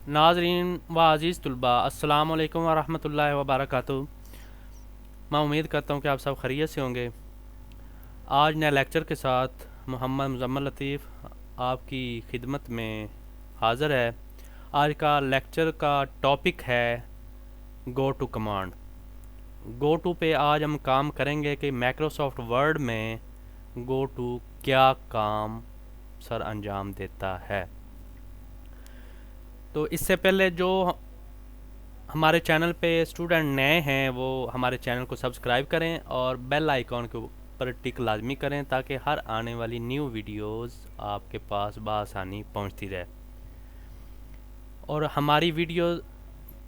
नाज़रीन व अज़ीज़ तुलबा अस्सलाम वालेकुम व रहमतुल्लाहि व बरकातुहू। मैं उम्मीद करता हूँ कि आप सब खैरियत से होंगे। आज नए लेक्चर के साथ मोहम्मद मुज़म्मिल लतीफ़ आपकी खिदमत में हाज़िर है। आज का लेक्चर का टॉपिक है go to command. Go to पे आज हम काम करेंगे कि माइक्रोसॉफ्ट वर्ड में गो टू क्या काम सर अंजाम देता है। तो इससे पहले जो हमारे चैनल पे स्टूडेंट नए हैं वो हमारे चैनल को सब्सक्राइब करें और बेल आइकॉन के ऊपर टिक लाजमी करें ताकि हर आने वाली न्यू वीडियोस आपके पास बआसानी पहुंचती रहे। और हमारी वीडियो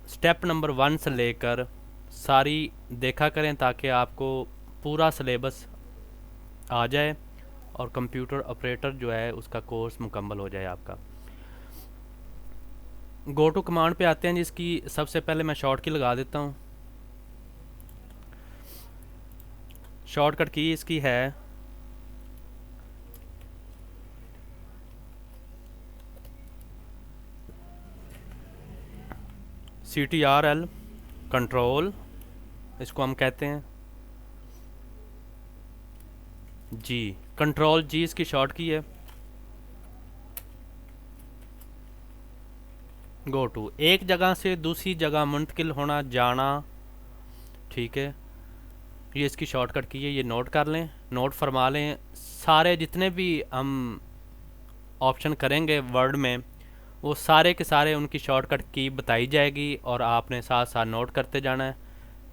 स्टेप नंबर 1 से लेकर सारी देखा करें ताकि आपको पूरा सिलेबस आ जाए और कंप्यूटर ऑपरेटर जो है उसका कोर्स मुकम्मल हो जाए आपका। गो टू कमांड पे आते हैं जिसकी सबसे पहले मैं शॉर्ट की लगा देता हूँ। शॉर्टकट की इसकी है CTRL कंट्रोल, इसको हम कहते हैं जी। कंट्रोल जी इसकी शॉर्ट की है। गो टू एक जगह से दूसरी जगह मुंतकिल होना जाना, ठीक है। ये इसकी शॉर्टकट की है, ये नोट कर लें, नोट फरमा लें। सारे जितने भी हम ऑप्शन करेंगे वर्ड में वो सारे के सारे उनकी शॉर्टकट की बताई जाएगी और आपने साथ साथ नोट करते जाना है।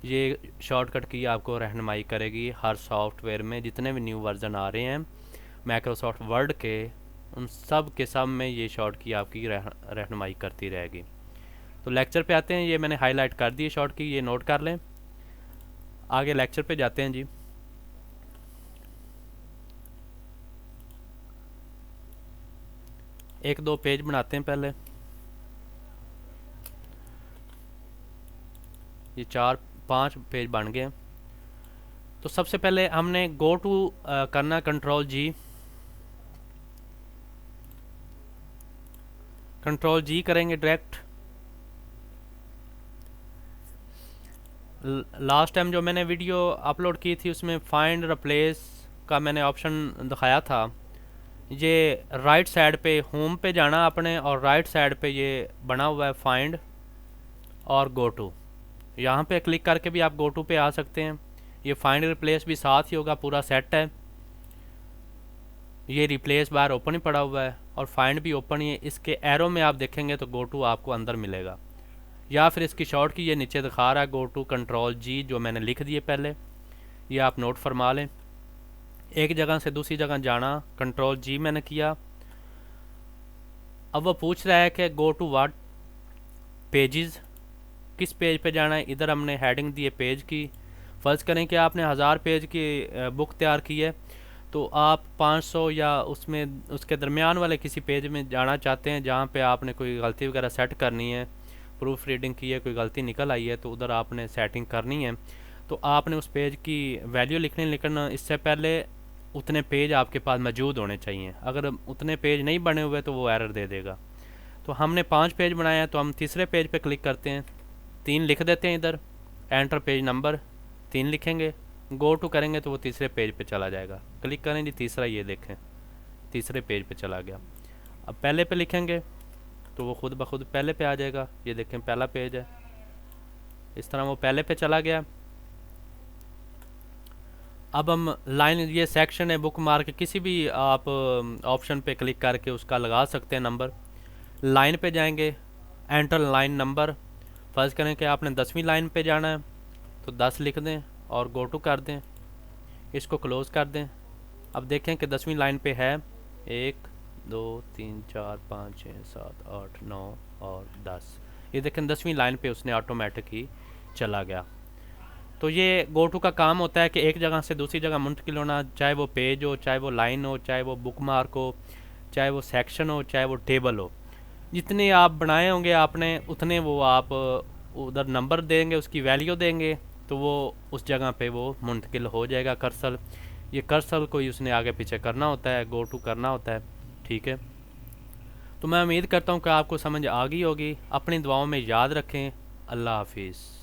ये शॉर्टकट की आपको रहनुमाई करेगी हर सॉफ्टवेयर में जितने भी न्यू वर्जन आ रहे हैं माइक्रोसॉफ्ट वर्ड के, उन सब के सब में ये शॉर्ट की आपकी रहनुमाई करती रहेगी। तो लेक्चर पे आते हैं, ये मैंने हाईलाइट कर दी शॉर्ट की, ये नोट कर लें। आगे लेक्चर पे जाते हैं जी। एक दो पेज बनाते हैं पहले। ये 4-5 पेज बन गए। तो सबसे पहले हमने गो टू करना, कंट्रोल जी, कंट्रोल जी करेंगे डायरेक्ट। लास्ट टाइम जो मैंने वीडियो अपलोड की थी उसमें फाइंड रिप्लेस का मैंने ऑप्शन दिखाया था। ये राइट साइड पे होम पे जाना अपने और राइट साइड पे ये बना हुआ है फाइंड और गो टू। यहाँ पे क्लिक करके भी आप गो टू पे आ सकते हैं। ये फाइंड रिप्लेस भी साथ ही होगा, पूरा सेट है। ये रिप्लेस बार ओपन ही पड़ा हुआ है और फाइंड भी ओपन ही है। इसके एरो में आप देखेंगे तो गो टू आपको अंदर मिलेगा, या फिर इसकी शॉर्ट की ये नीचे दिखा रहा है गो टू कंट्रोल जी, जो मैंने लिख दिए पहले, ये आप नोट फरमा लें। एक जगह से दूसरी जगह जाना, कंट्रोल जी मैंने किया। अब वो पूछ रहा है कि गो टू व्हाट पेजेस, किस पेज पे जाना है। इधर हमने हेडिंग दी है पेज की। फ़र्ज़ करें कि आपने 1000 पेज की बुक तैयार की है तो आप 500 या उसमें उसके दरमियान वाले किसी पेज में जाना चाहते हैं जहाँ पे आपने कोई गलती वगैरह सेट करनी है, प्रूफ रीडिंग की है, कोई गलती निकल आई है तो उधर आपने सेटिंग करनी है। तो आपने उस पेज की वैल्यू लिखनी, लेकिन इससे पहले उतने पेज आपके पास मौजूद होने चाहिए। अगर उतने पेज नहीं बने हुए तो वो एरर दे देगा। तो हमने 5 पेज बनाए हैं तो हम तीसरे पेज पे क्लिक करते हैं, 3 लिख देते हैं इधर, एंटर पेज नंबर 3 लिखेंगे, गो टू करेंगे तो वो तीसरे पेज पे चला जाएगा। क्लिक करें जी, तीसरा ये देखें तीसरे पेज पे चला गया। अब पहले पे लिखेंगे तो वो खुद ब खुद पहले पे आ जाएगा। ये देखें पहला पेज है, इस तरह वो पहले पे चला गया। अब हम लाइन, ये सेक्शन है बुक मार्क, किसी भी आप ऑप्शन पे क्लिक करके उसका लगा सकते हैं नंबर। लाइन पे जाएंगे, एंटर लाइन नंबर। फ़र्ज़ करें कि आपने 10वीं लाइन पे जाना है तो 10 लिख दें और गो टू कर दें, इसको क्लोज़ कर दें। अब देखें कि 10वीं लाइन पे है 1 2 3 4 5 6 7 8 9 और 10। ये देखें 10वीं लाइन पे उसने ऑटोमेटिक ही चला गया। तो ये गो टू का काम होता है कि एक जगह से दूसरी जगह मुंतकिल होना, चाहे वो पेज हो, चाहे वो लाइन हो, चाहे वो बुक मार्क हो, चाहे वो सेक्शन हो, चाहे वो टेबल हो। जितने आप बनाए होंगे आपने उतने वो आप उधर नंबर देंगे, उसकी वैल्यू देंगे तो वो उस जगह पे वो मुंतकिल हो जाएगा कर्सर। ये कर्सर को ही उसने आगे पीछे करना होता है, गो टू करना होता है, ठीक है। तो मैं उम्मीद करता हूँ कि आपको समझ आ गई होगी। अपनी दुआओं में याद रखें। अल्लाह हाफिज़।